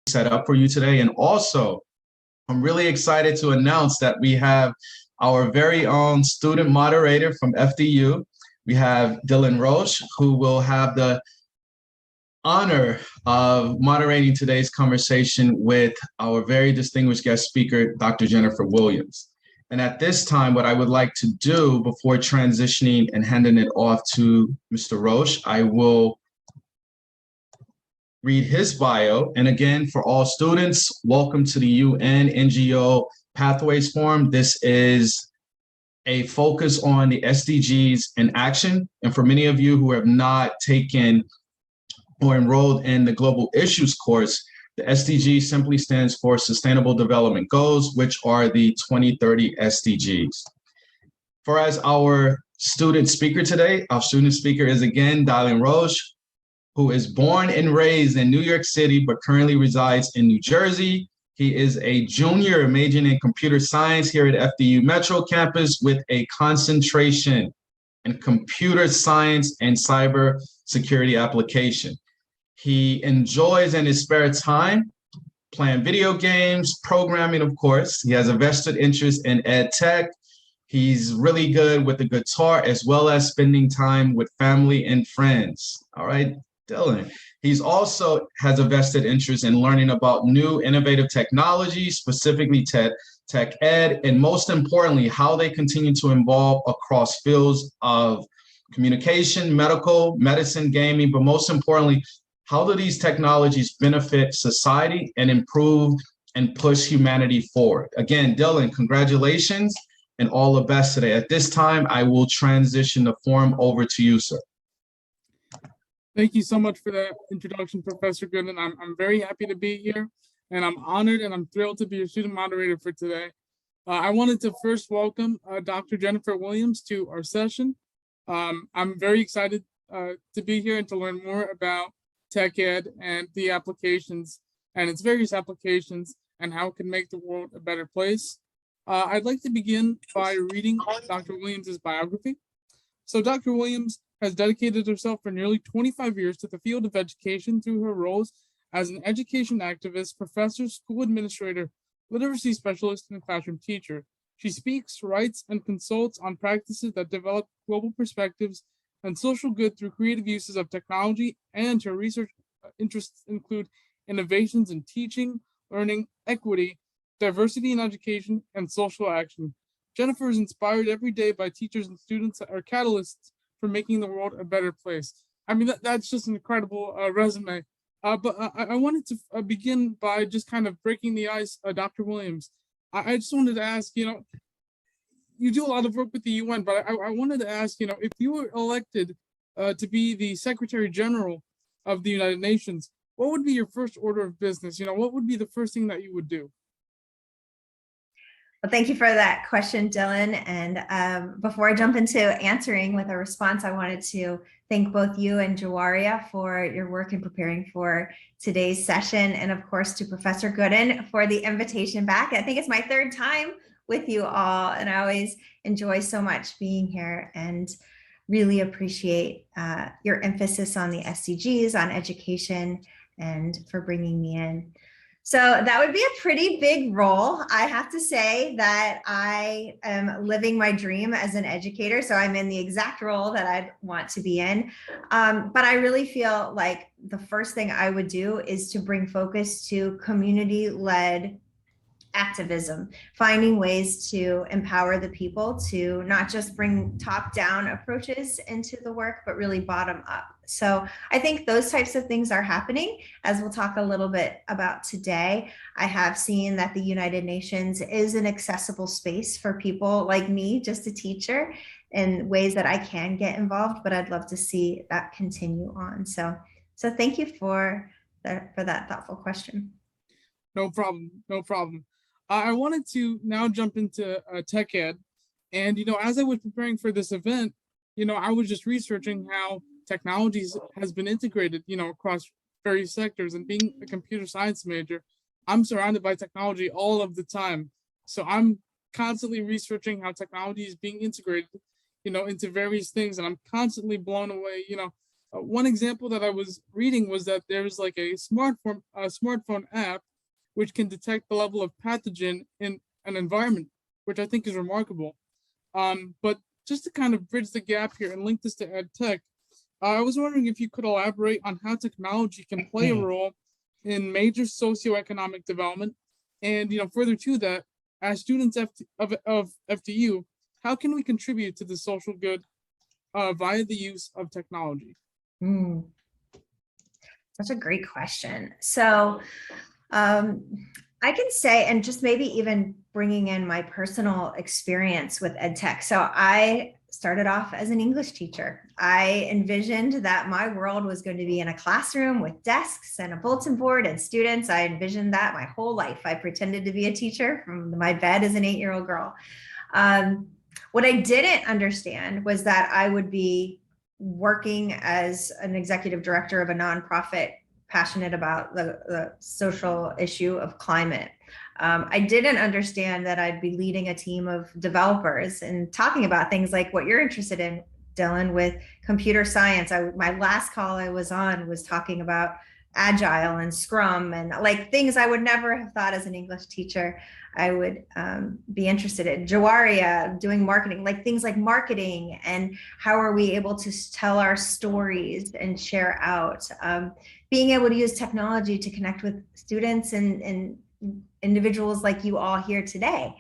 set up for you today. And also, I'm really excited to announce that we have our very own student moderator from FDU. We have Dylan Roche, who will have the honor of moderating today's conversation with our very distinguished guest speaker, Dr. Jennifer Williams. And at this time, what I would like to do before transitioning and handing it off to Mr. Roche, I will read his bio. And again, for all students, welcome to the UN NGO Pathways Forum. This is a focus on the SDGs in action. And for many of you who have not taken or enrolled in the Global Issues course, the SDG simply stands for Sustainable Development Goals, which are the 2030 SDGs. For as our student speaker today, our student speaker is again Dylan Roche, who is born and raised in New York City, but currently resides in New Jersey. He is a junior majoring in computer science here at FDU Metro campus with a concentration in computer science and cyber security application. He enjoys in his spare time playing video games, programming, of course. He has a vested interest in Edutech. He's really good with the guitar, as well as spending time with family and friends. All right, Dylan. He's also has a vested interest in learning about new innovative technologies, specifically tech ed, and most importantly, how they continue to evolve across fields of communication, medicine, gaming, but most importantly, how do these technologies benefit society and improve and push humanity forward? Again, Dylan, congratulations and all the best today. At this time, I will transition the forum over to you, sir. Thank you so much for that introduction, Professor Gooden. I'm very happy to be here, and I'm honored and I'm thrilled to be your student moderator for today. I wanted to first welcome Dr. Jennifer Williams to our session. I'm very excited to be here and to learn more about tech ed and the applications and its various applications and how it can make the world a better place. I'd like to begin by reading Dr. Williams's biography. So Dr. Williams has dedicated herself for nearly 25 years to the field of education through her roles as an education activist, professor, school administrator, literacy specialist, and classroom teacher. She speaks, writes, and consults on practices that develop global perspectives and social good through creative uses of technology, and her research interests include innovations in teaching, learning, equity, diversity in education, and social action. Jennifer is inspired every day by teachers and students that are catalysts for making the world a better place. I mean, that's just an incredible resume. But I wanted to begin by just kind of breaking the ice, Dr. Williams. I just wanted to ask, you do a lot of work with the UN, but I wanted to ask, if you were elected to be the Secretary General of the United Nations, what would be your first order of business? What would be the first thing that you would do? Well, thank you for that question, Dylan. And before I jump into answering with a response, I wanted to thank both you and Jawaria for your work in preparing for today's session. And of course, to Professor Gooden for the invitation back. I think it's my third time with you all, and I always enjoy so much being here and really appreciate your emphasis on the SDGs, on education, and for bringing me in. So that would be a pretty big role. I have to say that I am living my dream as an educator, so I'm in the exact role that I'd want to be in. But I really feel like the first thing I would do is to bring focus to community-led activism, finding ways to empower the people to not just bring top-down approaches into the work, but really bottom up. So I think those types of things are happening, as we'll talk a little bit about today. I have seen that the United Nations is an accessible space for people like me, just a teacher, in ways that I can get involved, but I'd love to see that continue on. So thank you for that thoughtful question. No problem, no problem. I wanted to now jump into tech ed. And, as I was preparing for this event, I was just researching how technologies has been integrated, across various sectors. And being a computer science major, I'm surrounded by technology all of the time. So I'm constantly researching how technology is being integrated, into various things. And I'm constantly blown away, One example that I was reading was that there's like a smartphone app which can detect the level of pathogen in an environment, which I think is remarkable. But just to kind of bridge the gap here and link this to EdTech, I was wondering if you could elaborate on how technology can play a role in major socioeconomic development, and further to that, as students of FDU, how can we contribute to the social good via the use of technology? Hmm, that's a great question. So I can say, and just maybe even bringing in my personal experience with EdTech. So I started off as an English teacher. I envisioned that my world was going to be in a classroom with desks and a bulletin board and students. I envisioned that my whole life. I pretended to be a teacher from my bed as an 8-year-old girl. What I didn't understand was that I would be working as an executive director of a nonprofit passionate about the social issue of climate. I didn't understand that I'd be leading a team of developers and talking about things like what you're interested in, Dylan, with computer science. My last call I was on was talking about Agile and Scrum and like things I would never have thought as an English teacher I would be interested in. Jawaria doing marketing, like things like marketing and how are we able to tell our stories and share out. Being able to use technology to connect with students and individuals like you all here today.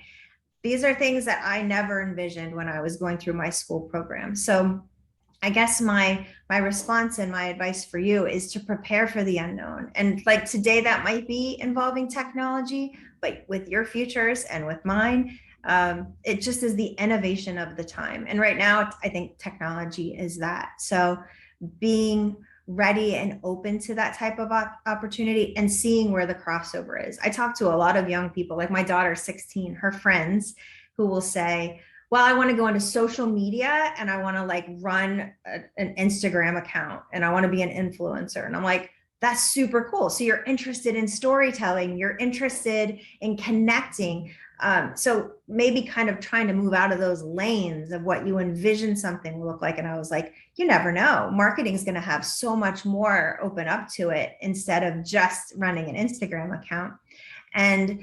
These are things that I never envisioned when I was going through my school program. So I guess my response and my advice for you is to prepare for the unknown. And like today, that might be involving technology, but with your futures and with mine, it just is the innovation of the time. And right now, I think technology is that. So being ready and open to that type of opportunity and seeing where the crossover is. I talk to a lot of young people, like my daughter's 16, her friends who will say, well, I want to go into social media and I want to like run an Instagram account and I want to be an influencer. And I'm like, that's super cool. So you're interested in storytelling, you're interested in connecting. So maybe kind of trying to move out of those lanes of what you envision something will look like. And I was like, you never know. Marketing is going to have so much more open up to it instead of just running an Instagram account. And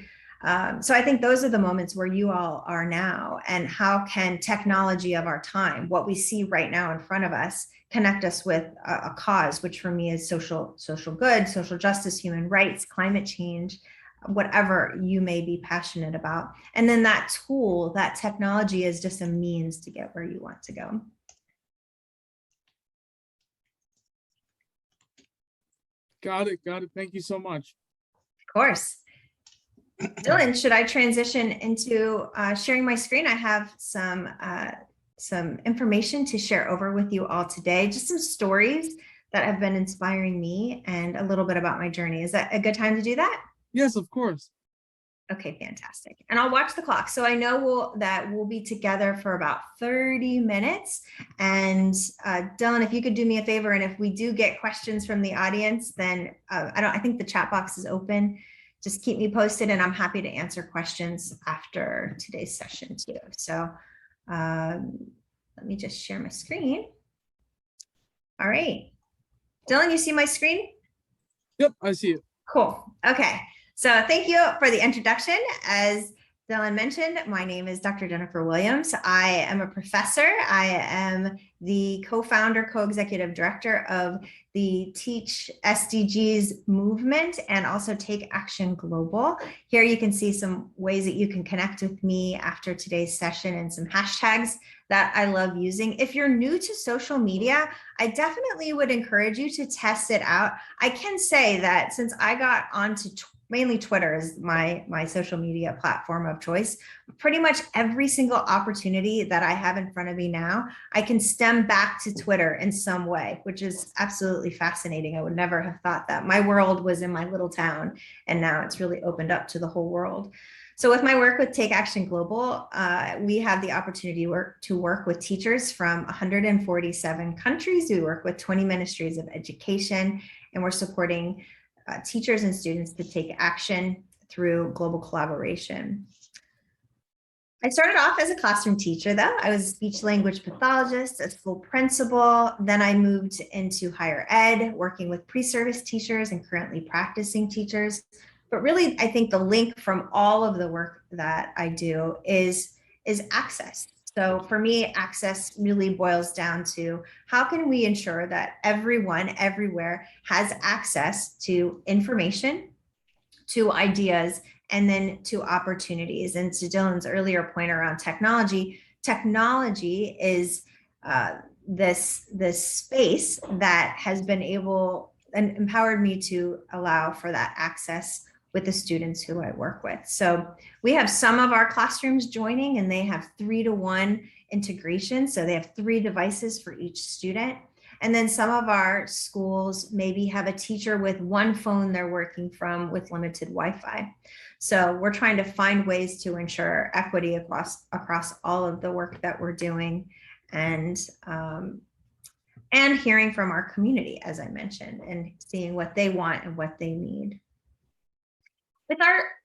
so I think those are the moments where you all are now, and how can technology of our time, what we see right now in front of us, connect us with a cause, which for me is social good, social justice, human rights, climate change, whatever you may be passionate about. And then that tool, that technology is just a means to get where you want to go. Got it. Thank you so much. Of course. Dylan, should I transition into sharing my screen? I have some information to share over with you all today, just some stories that have been inspiring me and a little bit about my journey. Is that a good time to do that? Yes, of course. Okay, fantastic. And I'll watch the clock. So I know that we'll be together for about 30 minutes. And Dylan, if you could do me a favor, and if we do get questions from the audience, then I think the chat box is open. Just keep me posted and I'm happy to answer questions after today's session too. So let me just share my screen. All right. Dylan, you see my screen? Yep, I see it. Cool. Okay. So thank you for the introduction. As Dylan mentioned, my name is Dr. Jennifer Williams. I am a professor. I am the co-founder, co-executive director of the Teach SDGs movement and also Take Action Global. Here you can see some ways that you can connect with me after today's session and some hashtags that I love using. If you're new to social media, I definitely would encourage you to test it out. I can say that since I got onto mainly Twitter is my social media platform of choice. Pretty much every single opportunity that I have in front of me now, I can stem back to Twitter in some way, which is absolutely fascinating. I would never have thought that. My world was in my little town, and now it's really opened up to the whole world. So with my work with Take Action Global, we have the opportunity to work with teachers from 147 countries. We work with 20 ministries of education, and we're supporting teachers and students to take action through global collaboration. I started off as a classroom teacher, though. I was a speech language pathologist, a school principal. Then I moved into higher ed, working with pre-service teachers and currently practicing teachers. But really, I think the link from all of the work that I do is access. So for me, access really boils down to how can we ensure that everyone everywhere has access to information, to ideas, and then to opportunities. And to Dylan's earlier point around technology, technology is this space that has been able and empowered me to allow for that access with the students who I work with. So we have some of our classrooms joining, and they have 3-to-1 integration. So they have 3 devices for each student. And then some of our schools maybe have a teacher with 1 phone they're working from with limited Wi-Fi. So we're trying to find ways to ensure equity across all of the work that we're doing, and hearing from our community, as I mentioned, and seeing what they want and what they need.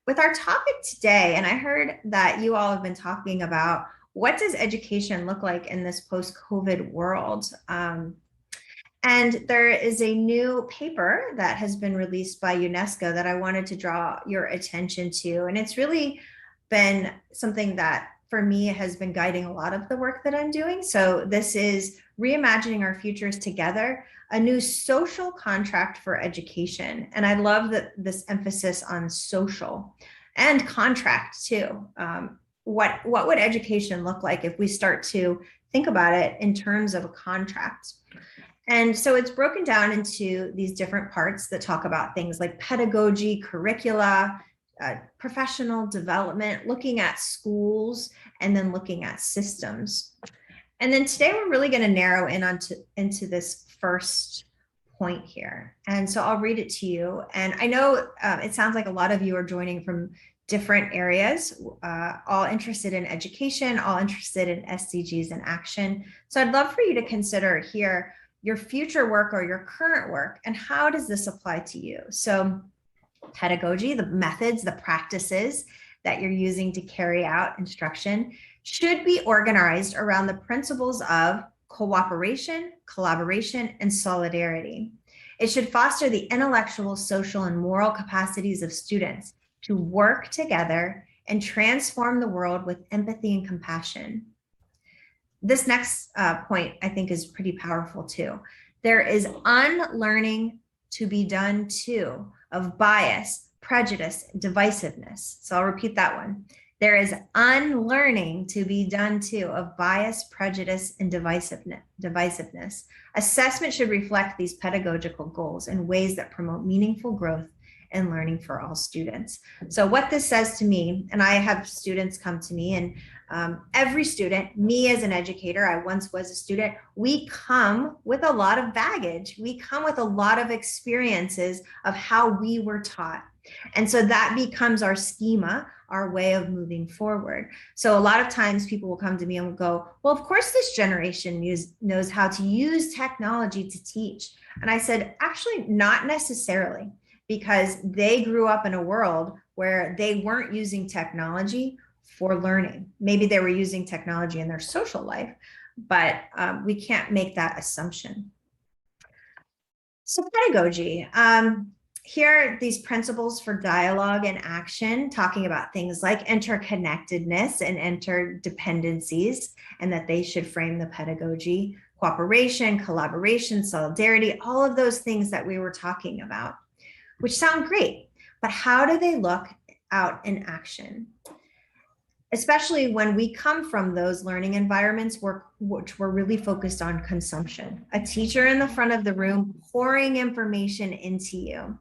With our topic today, and I heard that you all have been talking about what does education look like in this post-COVID world. And there is a new paper that has been released by UNESCO that I wanted to draw your attention to. And it's really been something that, for me, has been guiding a lot of the work that I'm doing. So this is Reimagining Our Futures Together, a new social contract for education. And I love that this emphasis on social and contract too. What would education look like if we start to think about it in terms of a contract? And so it's broken down into these different parts that talk about things like pedagogy, curricula, professional development, looking at schools, and then looking at systems. And then today we're really going to narrow in into this first point here. And so I'll read it to you. And I know it sounds like a lot of you are joining from different areas, all interested in education, all interested in SDGs in action. So I'd love for you to consider here your future work or your current work, and how does this apply to you? So pedagogy, the methods, the practices that you're using to carry out instruction should be organized around the principles of cooperation, collaboration, and solidarity. It should foster the intellectual, social, and moral capacities of students to work together and transform the world with empathy and compassion. This next point, I think, is pretty powerful too. There is unlearning to be done too of bias, prejudice, divisiveness. So I'll repeat that one. There is unlearning to be done too of bias, prejudice, and divisiveness. Assessment should reflect these pedagogical goals in ways that promote meaningful growth and learning for all students. So what this says to me, and I have students come to me, and every student, me as an educator, I once was a student, we come with a lot of baggage. We come with a lot of experiences of how we were taught. And so that becomes our schema, our way of moving forward. So a lot of times people will come to me and will go, well, of course this generation knows how to use technology to teach. And I said, actually, not necessarily, because they grew up in a world where they weren't using technology for learning. Maybe they were using technology in their social life, but we can't make that assumption. So pedagogy. Here are these principles for dialogue and action, talking about things like interconnectedness and interdependencies, and that they should frame the pedagogy, cooperation, collaboration, solidarity, all of those things that we were talking about, which sound great, but how do they look out in action? Especially when we come from those learning environments which were really focused on consumption. A teacher in the front of the room pouring information into you.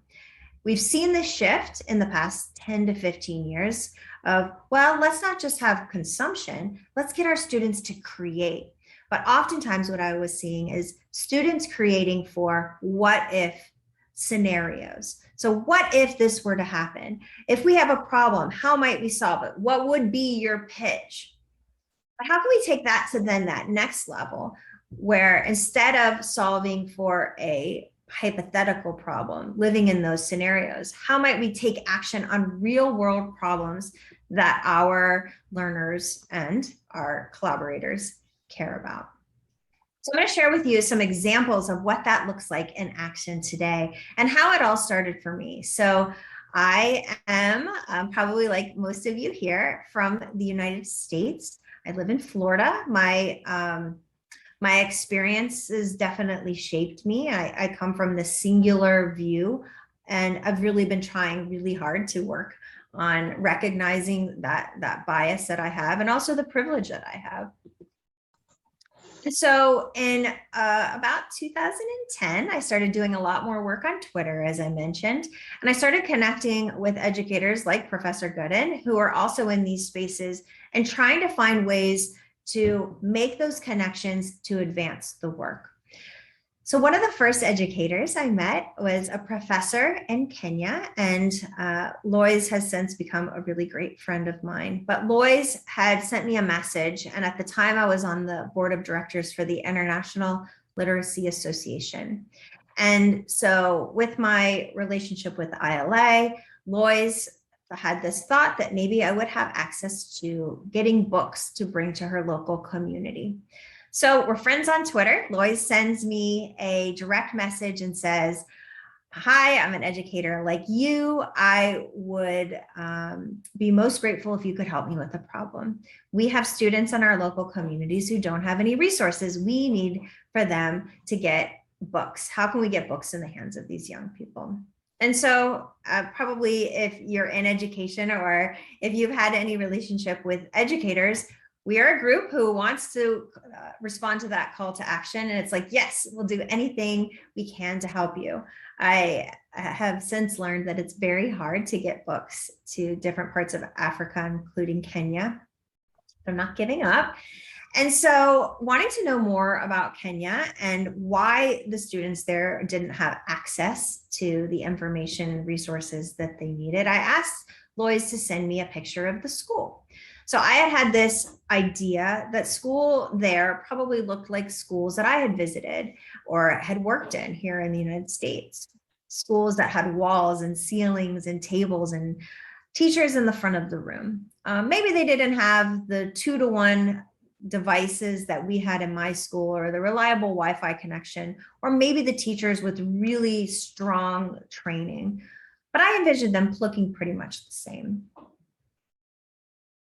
We've seen this shift in the past 10 to 15 years of, well, let's not just have consumption, let's get our students to create. But oftentimes what I was seeing is students creating for what if scenarios. So what if this were to happen? If we have a problem, how might we solve it? What would be your pitch? But how can we take that to then that next level, where instead of solving for a hypothetical problem, living in those scenarios, how might we take action on real world problems that our learners and our collaborators care about. So I'm going to share with you some examples of what that looks like in action today and how it all started for me. So I am probably like most of you here from the United States. I live in Florida. My experiences definitely shaped me. I come from the singular view, and I've really been trying really hard to work on recognizing that bias that I have and also the privilege that I have. So in about 2010, I started doing a lot more work on Twitter, as I mentioned, and I started connecting with educators like Professor Gooden, who are also in these spaces and trying to find ways to make those connections to advance the work. So one of the first educators I met was a professor in Kenya, and Lois has since become a really great friend of mine. But Lois had sent me a message, and at the time I was on the board of directors for the International Literacy Association. And so with my relationship with ILA, Lois had this thought that maybe I would have access to getting books to bring to her local community. So we're friends on Twitter. Lois sends me a direct message and says, "Hi, I'm an educator like you. I would be most grateful if you could help me with a problem. We have students in our local communities who don't have any resources. We need for them to get books. How can we get books in the hands of these young people?" And so probably if you're in education or if you've had any relationship with educators, we are a group who wants to respond to that call to action. And it's like, yes, we'll do anything we can to help you. I have since learned that it's very hard to get books to different parts of Africa, including Kenya. I'm not giving up. And so wanting to know more about Kenya and why the students there didn't have access to the information and resources that they needed, I asked Lois to send me a picture of the school. So I had this idea that school there probably looked like schools that I had visited or had worked in here in the United States. Schools that had walls and ceilings and tables and teachers in the front of the room. Maybe they didn't have the 2-to-1 devices that we had in my school or the reliable Wi-Fi connection, or maybe the teachers with really strong training. But I envisioned them looking pretty much the same.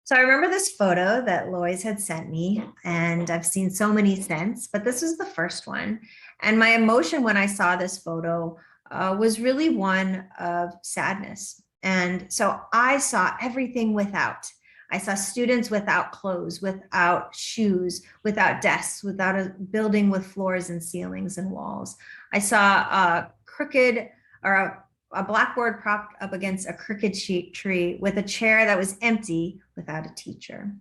So I remember this photo that Lois had sent me, and I've seen so many since, but this was the first one. And my emotion when I saw this photo was really one of sadness. And so I saw everything without. I saw students without clothes, without shoes, without desks, without a building with floors and ceilings and walls. I saw a crooked or a blackboard propped up against a crooked tree with a chair that was empty without a teacher.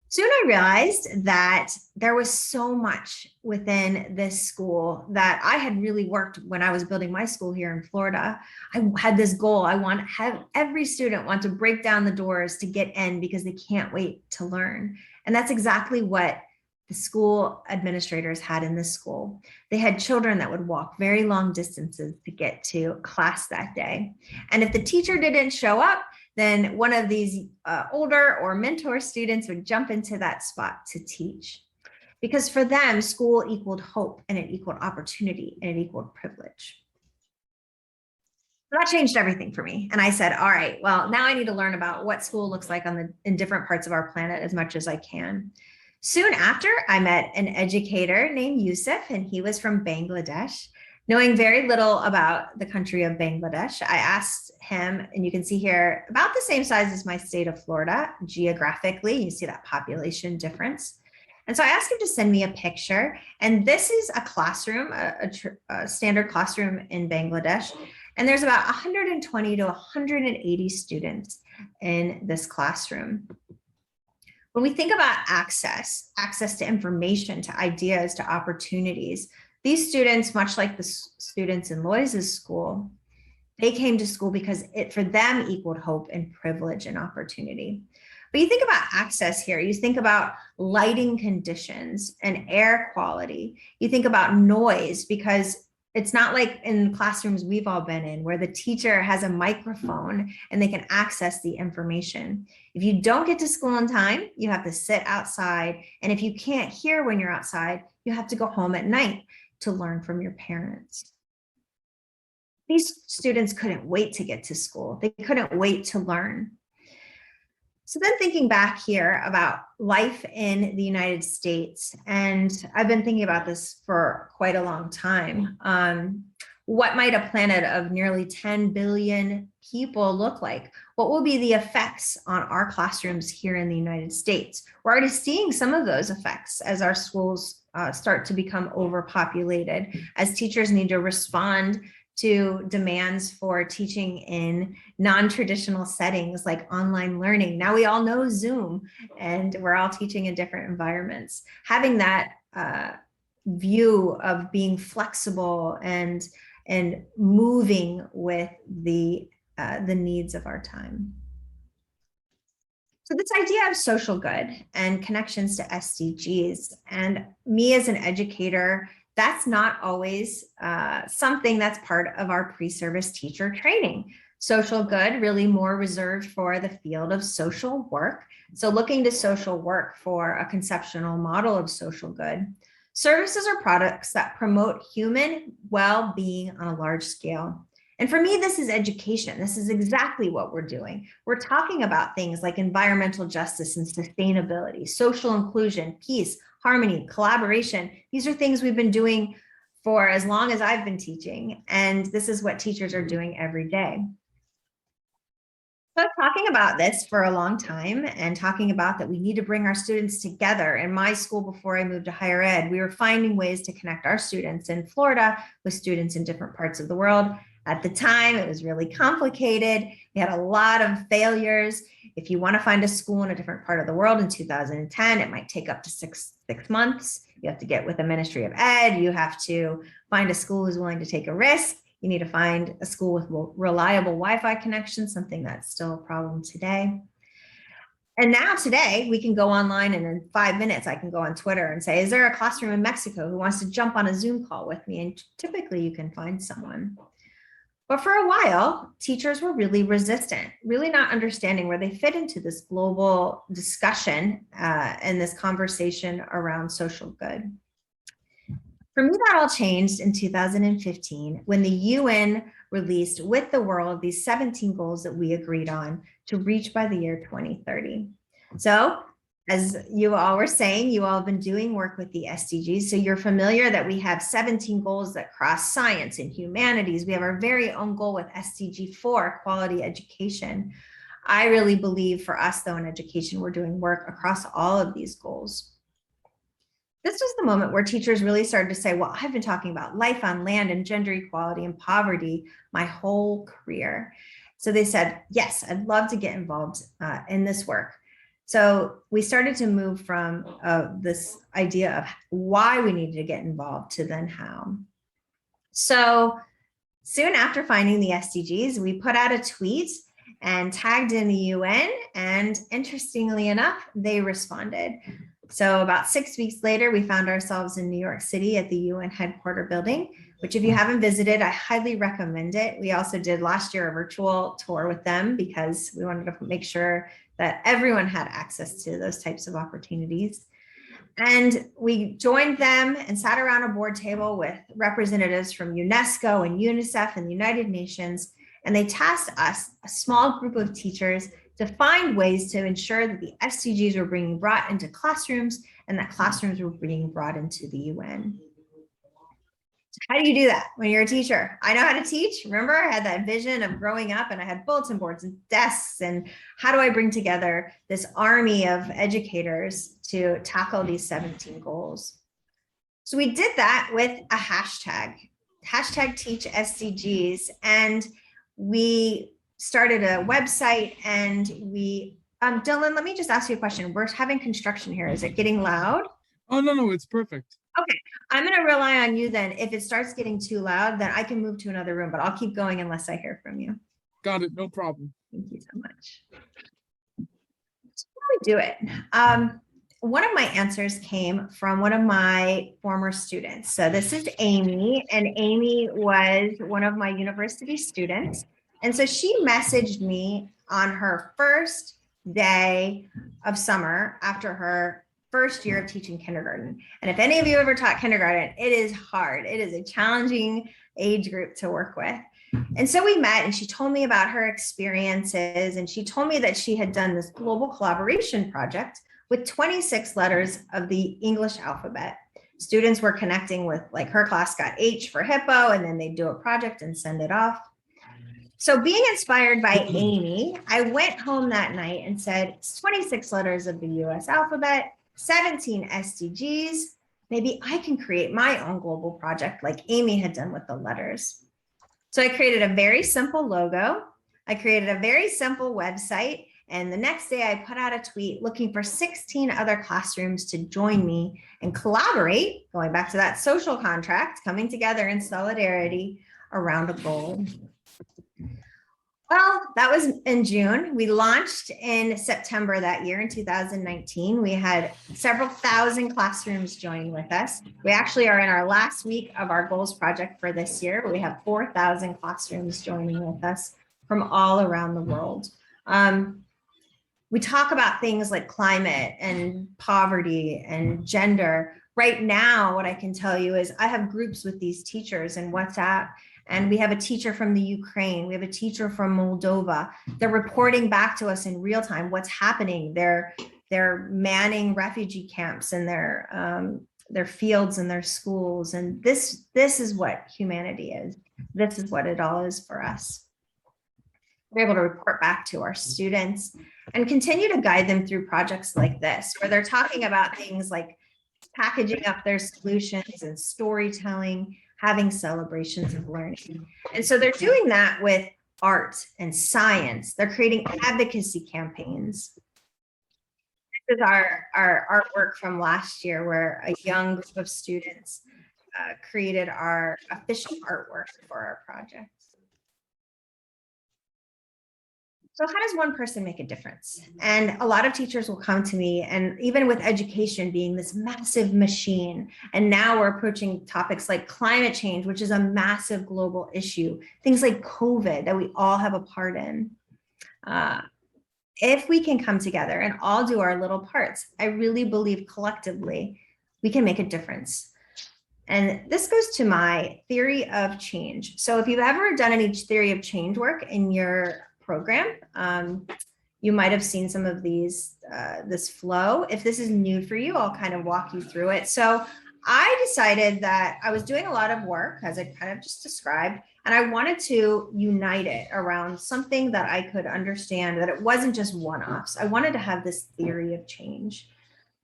Soon I realized that there was so much within this school that I had really worked when I was building my school here in Florida. I had this goal. I want to have every student want to break down the doors to get in because they can't wait to learn. And that's exactly what the school administrators had in this school. They had children that would walk very long distances to get to class that day. And if the teacher didn't show up, then one of these older or mentor students would jump into that spot to teach. Because for them, school equaled hope and it equaled opportunity and it equaled privilege. So that changed everything for me. And I said, all right, well, now I need to learn about what school looks like in different parts of our planet as much as I can. Soon after, I met an educator named Yusuf, and he was from Bangladesh. Knowing very little about the country of Bangladesh, I asked him, and you can see here, about the same size as my state of Florida, geographically, you see that population difference. And so I asked him to send me a picture, and this is a classroom, a standard classroom in Bangladesh, and there's about 120 to 180 students in this classroom. When we think about access to information, to ideas, to opportunities, these students, much like the students in Lois's school, they came to school because it for them equaled hope and privilege and opportunity. But you think about access here, you think about lighting conditions and air quality. You think about noise because It's not like in classrooms we've all been in where the teacher has a microphone and they can access the information. If you don't get to school on time, you have to sit outside. And if you can't hear when you're outside, you have to go home at night to learn from your parents. These students couldn't wait to get to school. They couldn't wait to learn. So then thinking back here about life in the United States, and I've been thinking about this for quite a long time. What might a planet of nearly 10 billion people look like? What will be the effects on our classrooms here in the United States? We're already seeing some of those effects as our schools start to become overpopulated, as teachers need to respond to demands for teaching in non-traditional settings like online learning. Now we all know Zoom, and we're all teaching in different environments. Having that view of being flexible and moving with the needs of our time. So this idea of social good and connections to SDGs, and me as an educator, that's not always something that's part of our pre-service teacher training. Social good really more reserved for the field of social work. So looking to social work for a conceptual model of social good. Services are products that promote human well-being on a large scale. And for me, this is education. This is exactly what we're doing. We're talking about things like environmental justice and sustainability, social inclusion, peace, harmony, collaboration. These are things we've been doing for as long as I've been teaching. And this is what teachers are doing every day. So talking about this for a long time and talking about that we need to bring our students together. In my school, before I moved to higher ed, we were finding ways to connect our students in Florida with students in different parts of the world. At the time, it was really complicated. We had a lot of failures. If you want to find a school in a different part of the world in 2010, it might take up to six months. You have to get with the Ministry of Ed. You have to find a school who's willing to take a risk. You need to find a school with reliable Wi-Fi connection, something that's still a problem today. And now today, we can go online, and in 5 minutes, I can go on Twitter and say, is there a classroom in Mexico who wants to jump on a Zoom call with me? And typically you can find someone. But for a while, teachers were really resistant, really not understanding where they fit into this global discussion and this conversation around social good. For me, that all changed in 2015 when the UN released with the world these 17 goals that we agreed on to reach by the year 2030. So as you all were saying, you all have been doing work with the SDGs. So you're familiar that we have 17 goals that cross science and humanities. We have our very own goal with SDG 4, quality education. I really believe for us, though, in education, we're doing work across all of these goals. This was the moment where teachers really started to say, well, I've been talking about life on land and gender equality and poverty my whole career. So they said, yes, I'd love to get involved in this work. So we started to move from this idea of why we needed to get involved to then how. So soon after finding the SDGs, we put out a tweet and tagged in the UN, and interestingly enough, they responded. So about 6 weeks later, we found ourselves in New York City at the UN headquarters building, which if you haven't visited, I highly recommend it. We also did last year a virtual tour with them because we wanted to make sure that everyone had access to those types of opportunities. And we joined them and sat around a board table with representatives from UNESCO and UNICEF and the United Nations. And they tasked us, a small group of teachers, to find ways to ensure that the SDGs were being brought into classrooms and that classrooms were being brought into the UN. So how do you do that when you're a teacher? I know how to teach. Remember, I had that vision of growing up and I had bulletin boards and desks. And how do I bring together this army of educators to tackle these 17 goals? So we did that with a hashtag Teach SDGs. And we started a website, and we, Dylan, let me just ask you a question. We're having construction here. Is it getting loud? Oh, no, it's perfect. Okay, I'm going to rely on you then. If it starts getting too loud, then I can move to another room, but I'll keep going unless I hear from you. Got it, no problem. Thank you so much. So how do we do it? one of my answers came from one of my former students. So this is Amy, and Amy was one of my university students. And so she messaged me on her first day of summer after her first year of teaching kindergarten. And if any of you ever taught kindergarten, it is hard. It is a challenging age group to work with. And so we met, and she told me about her experiences, and she told me that she had done this global collaboration project with 26 letters of the English alphabet. Students were connecting with, like, her class got H for hippo, and then they'd do a project and send it off. So being inspired by Amy, I went home that night and said, it's 26 letters of the US alphabet, 17 SDGs. Maybe I can create my own global project like Amy had done with the letters. So I created a very simple logo. I created a very simple website. And the next day I put out a tweet looking for 16 other classrooms to join me and collaborate, going back to that social contract, coming together in solidarity around a goal. Well, that was in June. We launched in September that year in 2019. We had several thousand classrooms join with us. We actually are in our last week of our goals project for this year. We have 4,000 classrooms joining with us from all around the world. We talk about things like climate and poverty and gender. Right now, what I can tell you is I have groups with these teachers in WhatsApp. And we have a teacher from the Ukraine. We have a teacher from Moldova. They're reporting back to us in real time what's happening. They're manning refugee camps in their fields and their schools. And this is what humanity is. This is what it all is for us. We're able to report back to our students and continue to guide them through projects like this, where they're talking about things like packaging up their solutions and storytelling, having celebrations of learning. And so they're doing that with art and science. They're creating advocacy campaigns. This is our artwork from last year, where a young group of students created our official artwork for our project. So how does one person make a difference? And a lot of teachers will come to me, and even with education being this massive machine, and now we're approaching topics like climate change, which is a massive global issue, things like COVID that we all have a part in. If we can come together and all do our little parts, I really believe collectively we can make a difference. And this goes to my theory of change. So if you've ever done any theory of change work in your program, you might have seen some of these, this flow. If this is new for you, I'll kind of walk you through it. So I decided that I was doing a lot of work, as I kind of just described, and I wanted to unite it around something that I could understand, that it wasn't just one-offs. I wanted to have this theory of change.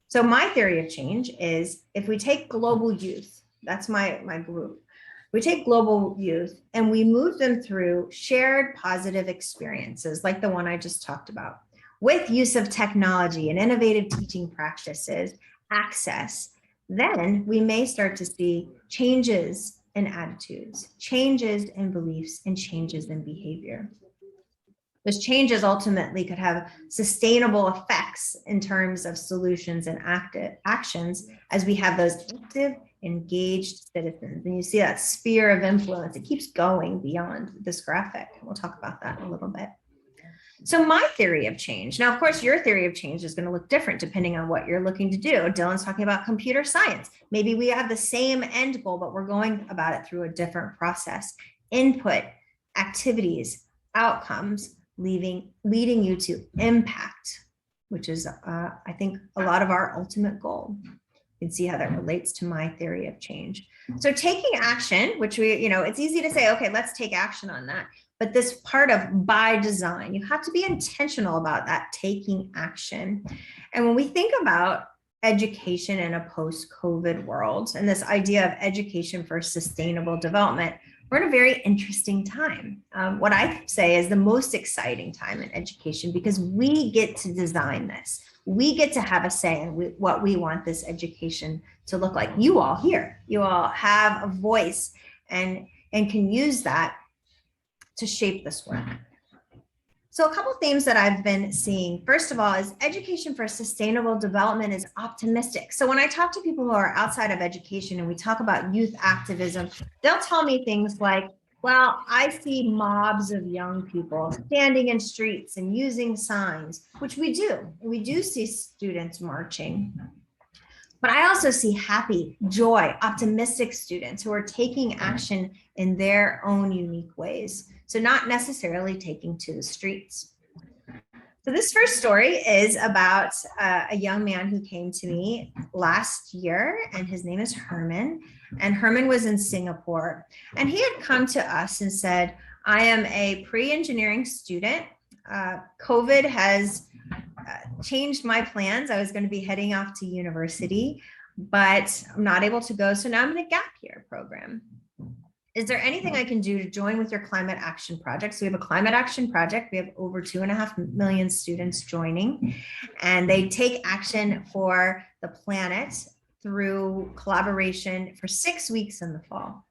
So my theory of change is, if we take global youth, that's my group, we take global youth and we move them through shared positive experiences like the one I just talked about, with use of technology and innovative teaching practices, access, then we may start to see changes in attitudes, changes in beliefs, and changes in behavior. Those changes ultimately could have sustainable effects in terms of solutions and actions as we have those active, engaged citizens. And you see that sphere of influence, it keeps going beyond this graphic. We'll talk about that in a little bit. So my theory of change, now, of course, your theory of change is going to look different depending on what you're looking to do. Dylan's talking about computer science. Maybe we have the same end goal, but we're going about it through a different process. Input, activities, outcomes, leading you to impact, which is, I think, a lot of our ultimate goal. You can see how that relates to my theory of change. So taking action, which we, it's easy to say, okay, let's take action on that. But this part of by design, you have to be intentional about that taking action. And when we think about education in a post-COVID world, and this idea of education for sustainable development, we're in a very interesting time. What I say is the most exciting time in education, because we get to design this. We get to have a say in what we want this education to look like. You all here, you all have a voice and can use that to shape this work. So a couple of themes that I've been seeing, first of all, is education for sustainable development is optimistic. So when I talk to people who are outside of education and we talk about youth activism, they'll tell me things like, well, I see mobs of young people standing in streets and using signs, which we do. We do see students marching. But I also see happy, joy, optimistic students who are taking action in their own unique ways. So not necessarily taking to the streets. So this first story is about a young man who came to me last year, and his name is Herman. And Herman was in Singapore. And he had come to us and said, I am a pre-engineering student. COVID has changed my plans. I was going to be heading off to university, but I'm not able to go. So now I'm in a gap year program. Is there anything I can do to join with your climate action project? So we have a climate action project. We have over 2.5 million students joining, and they take action for the planet through collaboration for 6 weeks in the fall.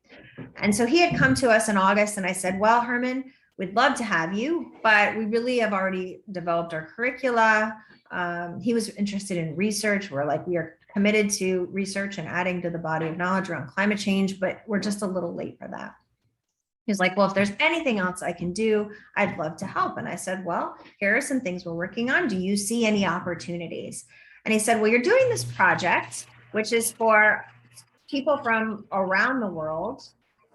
And so he had come to us in August, and I said, well, Herman, we'd love to have you, but we really have already developed our curricula. He was interested in research. We're like, we are committed to research and adding to the body of knowledge around climate change, but we're just a little late for that. He was like, well, if there's anything else I can do, I'd love to help. And I said, well, here are some things we're working on. Do you see any opportunities? And he said, well, you're doing this project, which is for people from around the world.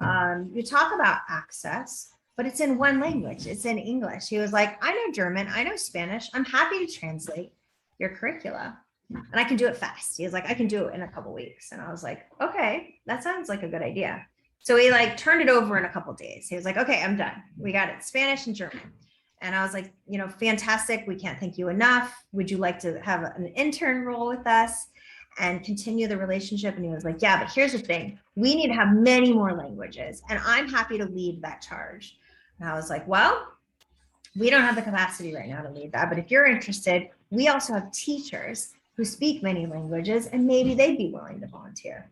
You talk about access, but it's in one language. It's in English. He was like, I know German, I know Spanish. I'm happy to translate your curricula. And I can do it fast. He was like, I can do it in a couple weeks. And I was like, okay, that sounds like a good idea. So he like turned it over in a couple days. He was like, okay, I'm done. We got it, Spanish and German. And I was like, you know, fantastic. We can't thank you enough. Would you like to have an intern role with us and continue the relationship? And he was like, yeah, but here's the thing. We need to have many more languages, and I'm happy to lead that charge. And I was like, well, we don't have the capacity right now to lead that, but if you're interested, we also have teachers who speak many languages, and maybe they'd be willing to volunteer.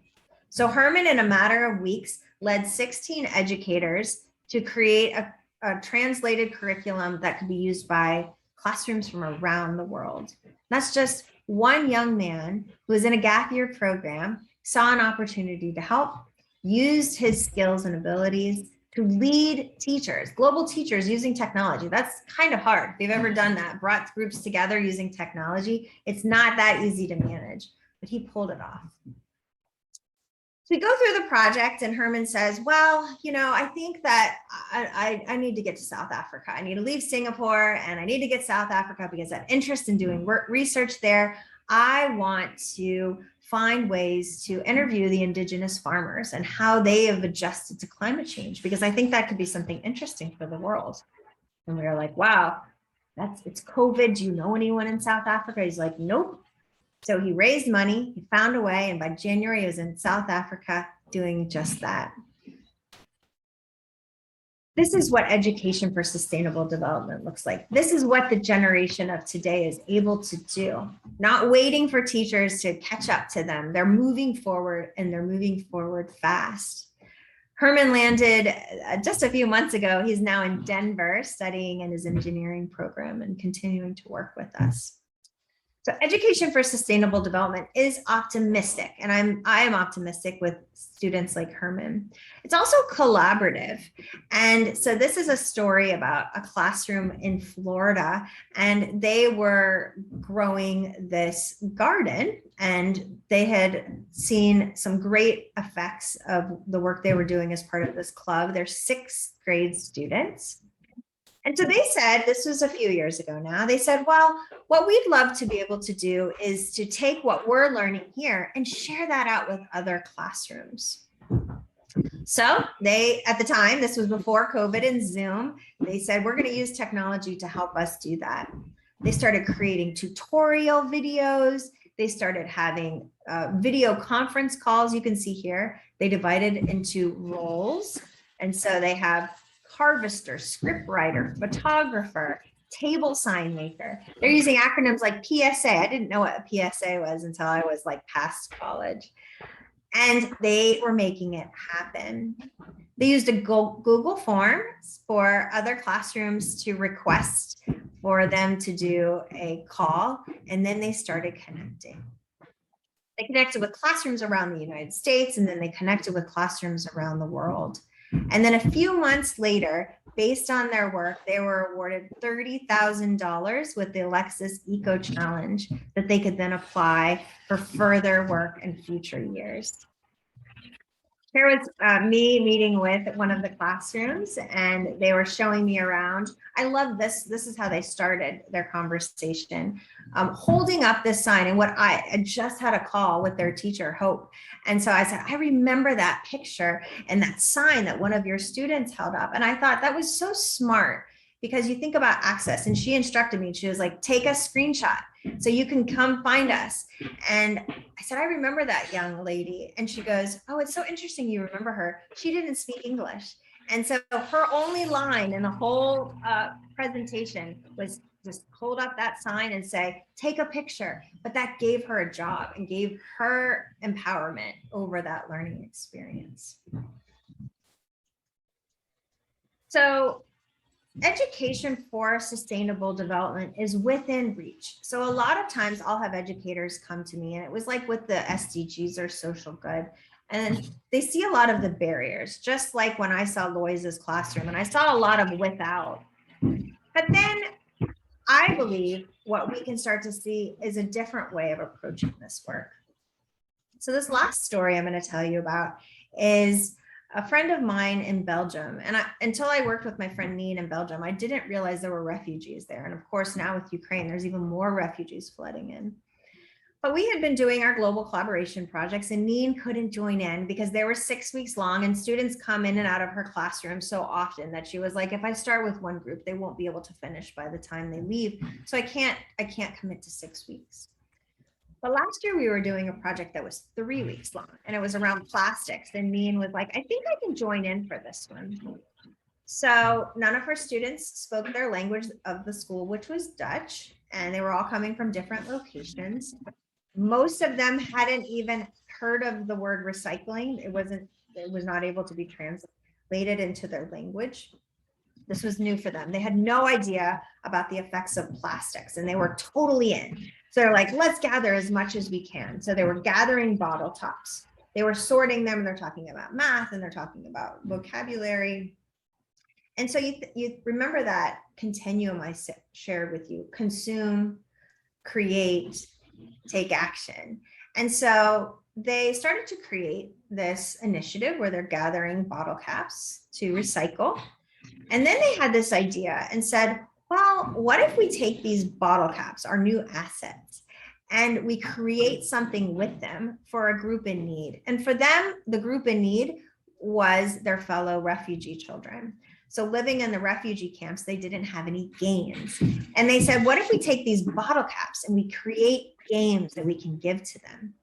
So Herman, in a matter of weeks, led 16 educators to create a translated curriculum that could be used by classrooms from around the world. That's just one young man who was in a gap year program, saw an opportunity to help, used his skills and abilities to lead teachers, global teachers using technology. That's kind of hard. If you've ever done that, brought groups together using technology, it's not that easy to manage, but he pulled it off. So we go through the project, and Herman says, well, you know, I think that I need to get to South Africa. I need to leave Singapore, and I need to get South Africa because I have interest in doing research there. I want to find ways to interview the indigenous farmers and how they have adjusted to climate change, because I think that could be something interesting for the world. And we were like, wow, it's COVID. Do you know anyone in South Africa? He's like, nope. So he raised money, he found a way, and by January, he was in South Africa doing just that. This is what education for sustainable development looks like. This is what the generation of today is able to do, not waiting for teachers to catch up to them. They're moving forward, and they're moving forward fast. Herman landed just a few months ago. He's now in Denver studying in his engineering program and continuing to work with us. So education for sustainable development is optimistic, and I am optimistic with students like Herman. It's also collaborative. And so this is a story about a classroom in Florida, and they were growing this garden, and they had seen some great effects of the work they were doing as part of this club. They're 6th grade students. And so they said, this was a few years ago now, they said, well, what we'd love to be able to do is to take what we're learning here and share that out with other classrooms. So they, at the time, this was before COVID and Zoom, they said, we're going to use technology to help us do that. They started creating tutorial videos. They started having video conference calls. You can see here, they divided into roles. And so they have harvester, script writer, photographer, table sign maker. They're using acronyms like PSA. I didn't know what a PSA was until I was like past college. and they were making it happen. They used a Google Forms for other classrooms to request for them to do a call, and then they started connecting. They connected with classrooms around the United States, and then they connected with classrooms around the world. And then a few months later, based on their work, they were awarded $30,000 with the Alexis Eco Challenge that they could then apply for further work in future years. Here was me meeting with one of the classrooms, and they were showing me around. I love this. This is how they started their conversation, holding up this sign. And what I just had a call with their teacher, Hope. And so I said, I remember that picture and that sign that one of your students held up. And I thought that was so smart, because you think about access. And she instructed me, she was like, take a screenshot so you can come find us. And I said, I remember that young lady. And she goes, oh, it's so interesting you remember her. She didn't speak English. And so her only line in the whole presentation was just hold up that sign and say, take a picture. But that gave her a job and gave her empowerment over that learning experience. So education for sustainable development is within reach. So a lot of times I'll have educators come to me, and it was like with the SDGs or social good, and they see a lot of the barriers, just like when I saw Loisa's classroom, and I saw a lot of without. But then I believe what we can start to see is a different way of approaching this work. So this last story I'm going to tell you about is a friend of mine in Belgium. And until I worked with my friend Neen in Belgium, I didn't realize there were refugees there. And of course, now with Ukraine, there's even more refugees flooding in. But we had been doing our global collaboration projects, and Neen couldn't join in because they were 6 weeks long, and students come in and out of her classroom so often that she was like, if I start with one group, they won't be able to finish by the time they leave. So I can't commit to 6 weeks. But last year we were doing a project that was 3 weeks long, and it was around plastics. And Neen was like, I think I can join in for this one. So none of her students spoke their language of the school, which was Dutch, and they were all coming from different locations. Most of them hadn't even heard of the word recycling. It was not able to be translated into their language. This was new for them. They had no idea about the effects of plastics, and they were totally in. So they're like, let's gather as much as we can. So they were gathering bottle tops. They were sorting them, and they're talking about math, and they're talking about vocabulary. And so you remember that continuum I shared with you: consume, create, take action. And so they started to create this initiative where they're gathering bottle caps to recycle. And then they had this idea and said, well, what if we take these bottle caps, our new assets, and we create something with them for a group in need? And for them, the group in need was their fellow refugee children. So living in the refugee camps, they didn't have any games. And they said, what if we take these bottle caps and we create games that we can give to them?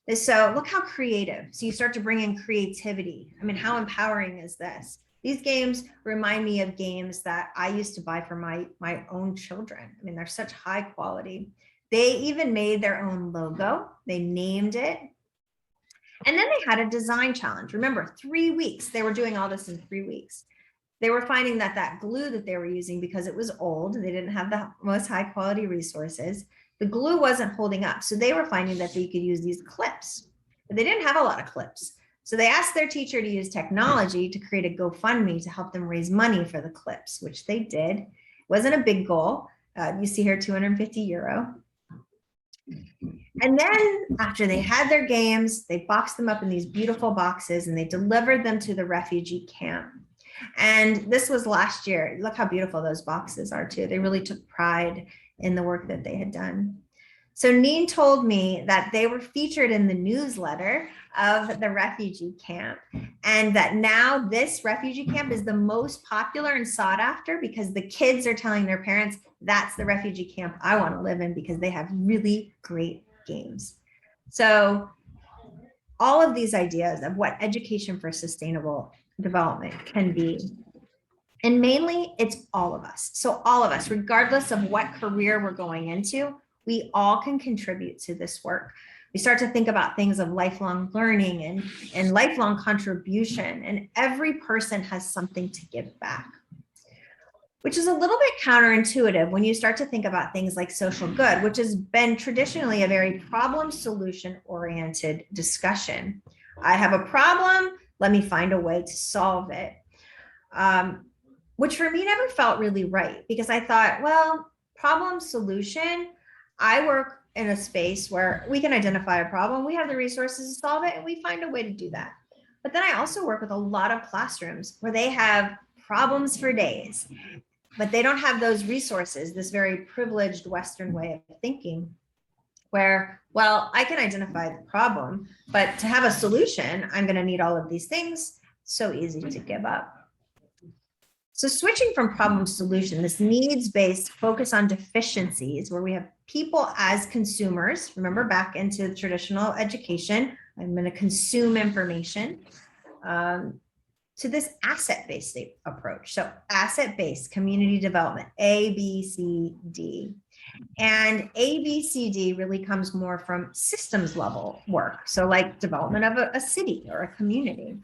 And so look how creative. So you start to bring in creativity. I mean, how empowering is this? These games remind me of games that I used to buy for my own children. I mean, they're such high quality. They even made their own logo. They named it. And then they had a design challenge. Remember, 3 weeks. They were doing all this in 3 weeks. They were finding that glue that they were using, because it was old, they didn't have the most high quality resources, the glue wasn't holding up. So they were finding that they could use these clips, but they didn't have a lot of clips. So they asked their teacher to use technology to create a GoFundMe to help them raise money for the clips, which they did. It wasn't a big goal. You see here, €250. And then after they had their games, they boxed them up in these beautiful boxes, and they delivered them to the refugee camp. And this was last year. Look how beautiful those boxes are too. They really took pride in the work that they had done. So Neen told me that they were featured in the newsletter of the refugee camp, and that now this refugee camp is the most popular and sought after because the kids are telling their parents, that's the refugee camp I want to live in, because they have really great games. So all of these ideas of what education for sustainable development can be. And mainly it's all of us. So all of us, regardless of what career we're going into, we all can contribute to this work. We start to think about things of lifelong learning and lifelong contribution, and every person has something to give back, which is a little bit counterintuitive when you start to think about things like social good, which has been traditionally a very problem solution oriented discussion. I have a problem, let me find a way to solve it. Which for me never felt really right, because I thought, well, problem solution, I work in a space where we can identify a problem, we have the resources to solve it, and we find a way to do that. But then I also work with a lot of classrooms where they have problems for days, but they don't have those resources, this very privileged Western way of thinking, where, well, I can identify the problem, but to have a solution, I'm going to need all of these things. So easy to give up. So switching from problem solution, this needs-based focus on deficiencies, where we have people as consumers, remember back into traditional education, I'm going to consume information, to this asset-based approach. So asset-based community development, A, B, C, D. And A, B, C, D really comes more from systems level work. So like development of a city or a community.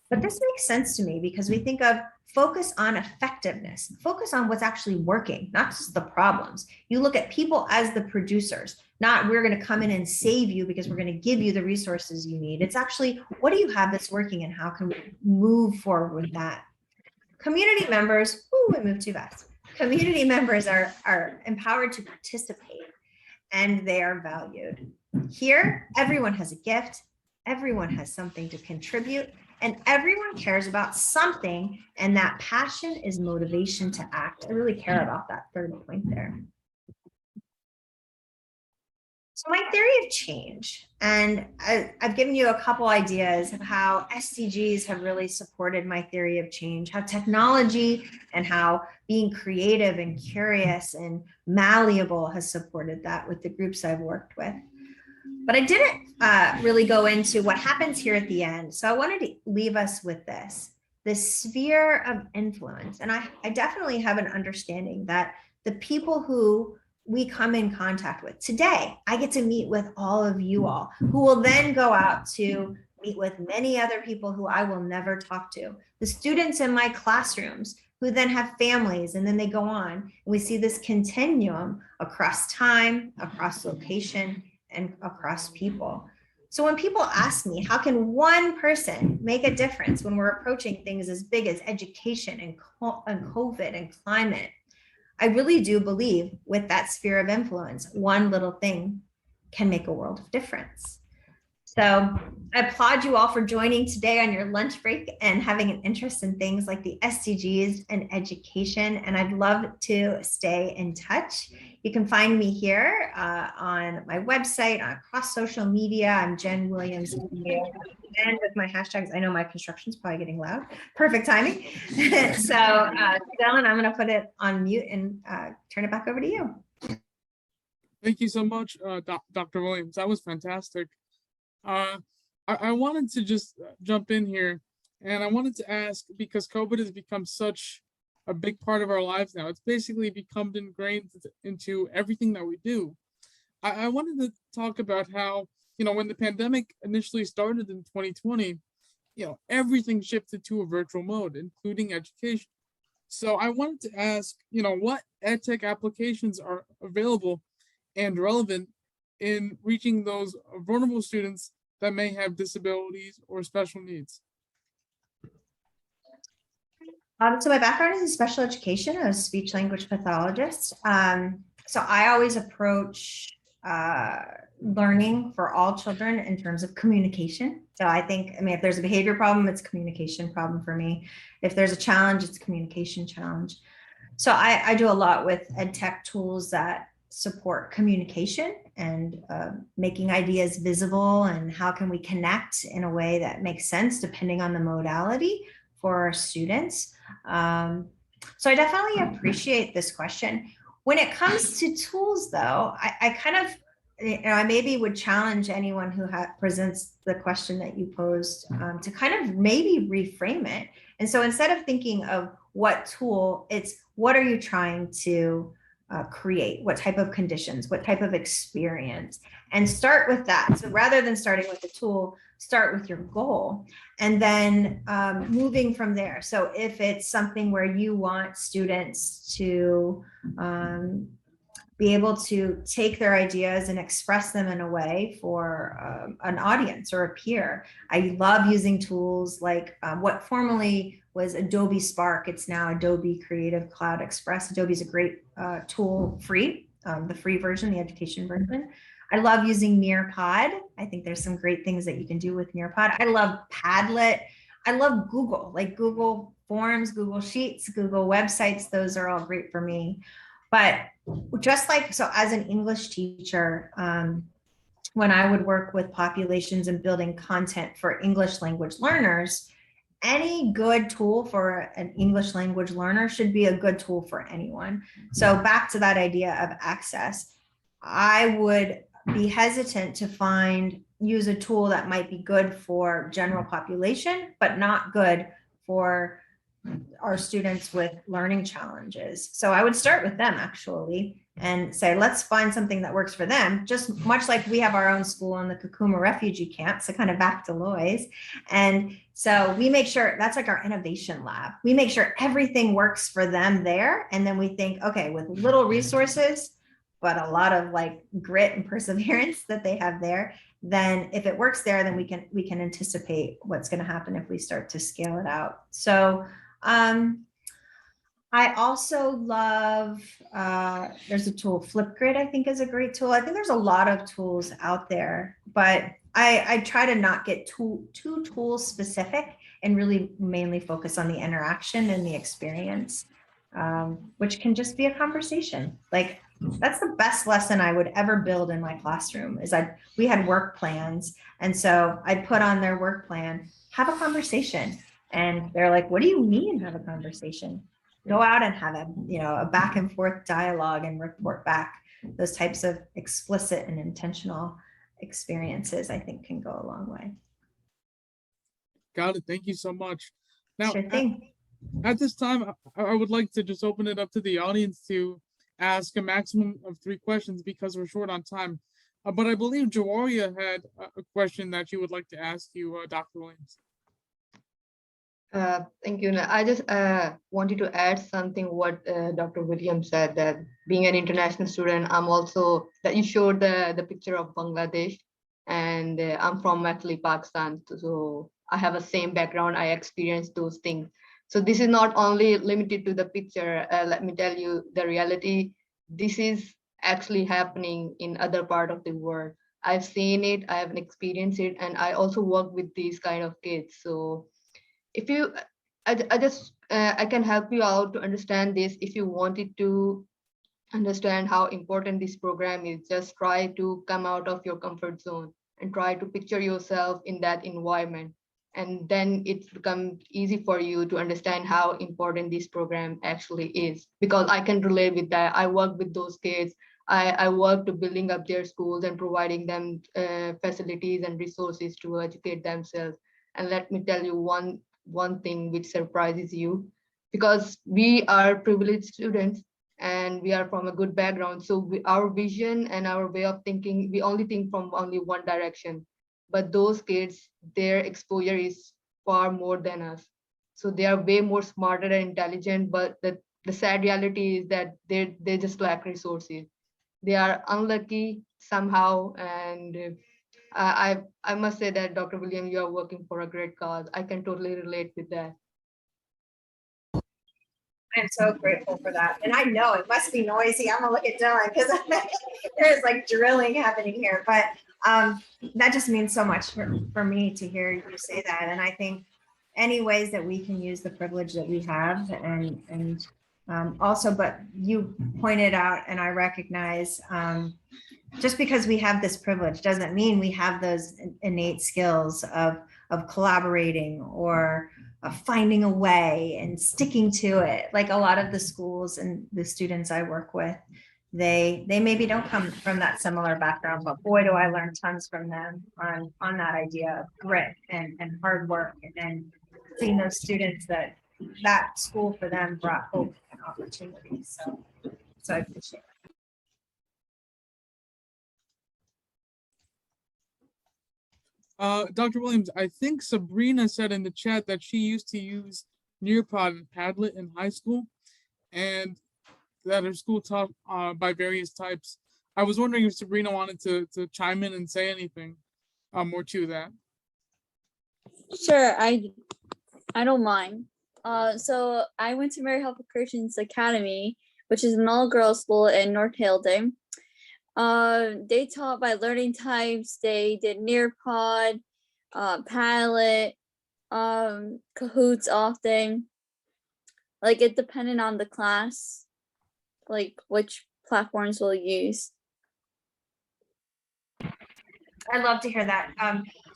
But this makes sense to me because we think of focus on effectiveness, focus on what's actually working, not just the problems. You look at people as the producers, not we're going to come in and save you because we're going to give you the resources you need. It's actually, what do you have that's working and how can we move forward with that? Community members, we moved too fast. Community members are empowered to participate and they are valued. Here, everyone has a gift, everyone has something to contribute, and everyone cares about something, and that passion is motivation to act. I really care about that third point there. So my theory of change, and I've given you a couple ideas of how SDGs have really supported my theory of change, how technology and how being creative and curious and malleable has supported that with the groups I've worked with. But I didn't really go into what happens here at the end. So I wanted to leave us with this sphere of influence. And I definitely have an understanding that the people who we come in contact with today, I get to meet with all of you all, who will then go out to meet with many other people who I will never talk to. The students in my classrooms who then have families, and then they go on. And we see this continuum across time, across location, and across people. So when people ask me, how can one person make a difference when we're approaching things as big as education and COVID and climate, I really do believe with that sphere of influence, one little thing can make a world of difference. So I applaud you all for joining today on your lunch break and having an interest in things like the SDGs and education. And I'd love to stay in touch. You can find me here on my website, across social media. I'm Jen Williams. And with my hashtags, I know my construction's probably getting loud. Perfect timing. So Dylan, I'm gonna put it on mute and turn it back over to you. Thank you so much, Dr. Williams. That was fantastic. I wanted to just jump in here, and I wanted to ask, because COVID has become such a big part of our lives now, it's basically become ingrained into everything that we do. I wanted to talk about how, when the pandemic initially started in 2020, everything shifted to a virtual mode, including education. So I wanted to ask, what EdTech applications are available and relevant in reaching those vulnerable students that may have disabilities or special needs? So my background is in special education. I was a speech language pathologist. So I always approach learning for all children in terms of communication. So I think, if there's a behavior problem, it's a communication problem for me. If there's a challenge, it's a communication challenge. So I do a lot with EdTech tools that support communication and making ideas visible, and how can we connect in a way that makes sense depending on the modality for our students. So I definitely appreciate this question. When it comes to tools though, I kind of, I maybe would challenge anyone who presents the question that you posed to kind of maybe reframe it. And so instead of thinking of what tool, it's what are you trying to create, what type of conditions, what type of experience, and start with that. So rather than starting with the tool, start with your goal, and then moving from there. So if it's something where you want students to be able to take their ideas and express them in a way for an audience or a peer. I love using tools like what formerly was Adobe Spark. It's now Adobe Creative Cloud Express. Adobe's a great tool, free, the free version, the education version. I love using Nearpod. I think there's some great things that you can do with Nearpod. I love Padlet. I love Google, like Google Forms, Google Sheets, Google websites. Those are all great for me. But just like, so as an English teacher, when I would work with populations and building content for English language learners, any good tool for an English language learner should be a good tool for anyone. So back to that idea of access, I would be hesitant to use a tool that might be good for general population, but not good for our students with learning challenges. So I would start with them actually and say, let's find something that works for them, just much like we have our own school in the Kakuma refugee camp. So kind of back to Loy's. And so we make sure that's like our innovation lab. We make sure everything works for them there. And then we think, okay, with little resources, but a lot of like grit and perseverance that they have there, then if it works there, then we can anticipate what's going to happen if we start to scale it out. So I also love, there's a tool, Flipgrid, I think is a great tool. I think there's a lot of tools out there, but I try to not get too tool specific and really mainly focus on the interaction and the experience, which can just be a conversation. Like that's the best lesson I would ever build in my classroom is we had work plans. And so I'd put on their work plan, have a conversation. And they're like, what do you mean have a conversation? Go out and have a back and forth dialogue and report back. Those types of explicit and intentional experiences, I think, can go a long way. Got it. Thank you so much. Now, Sure thing. At this time, I would like to just open it up to the audience to ask a maximum of 3 questions because we're short on time. But I believe Jawaria had a question that she would like to ask you, Dr. Williams. Thank you. I just wanted to add something what Dr. Williams said, that being an international student, I'm also, that you showed the picture of Bangladesh, and I'm from actually Pakistan. So I have a same background. I experienced those things. So this is not only limited to the picture. Let me tell you the reality. This is actually happening in other part of the world. I've seen it, I have experienced it, and I also work with these kind of kids. So if you, I can help you out to understand this. If you wanted to understand how important this program is, just try to come out of your comfort zone and try to picture yourself in that environment. And then it becomes easy for you to understand how important this program actually is. Because I can relate with that. I work with those kids. I work to building up their schools and providing them facilities and resources to educate themselves. And let me tell you one thing which surprises you, because we are privileged students and we are from a good background. So our vision and our way of thinking, we only think from only one direction. But those kids, their exposure is far more than us. So they are way more smarter and intelligent, but the sad reality is that they just lack resources. They are unlucky somehow, and I must say that Dr. William, you are working for a great cause. I can totally relate with that. I'm so grateful for that. And I know it must be noisy. I'm gonna look at Dylan because there's like drilling happening here. But that just means so much for me to hear you say that. And I think any ways that we can use the privilege that we have and also, but you pointed out, and I recognize, just because we have this privilege doesn't mean we have those innate skills of collaborating or finding a way and sticking to it. Like a lot of the schools and the students I work with, they maybe don't come from that similar background, but boy, do I learn tons from them on that idea of grit and hard work, and then seeing those students that school for them brought hope and opportunity. So So I appreciate it. Dr. Williams, I think Sabrina said in the chat that she used to use Nearpod and Padlet in high school, and that her school taught by various types. I was wondering if Sabrina wanted to chime in and say anything more to that. Sure, I don't mind. So I went to Mary Helper Christian's Academy, which is an all-girls school in North Haldane. They taught by learning types. They did Nearpod, Padlet, Kahoots often. Like it depended on the class, like which platforms we'll use. I love to hear that.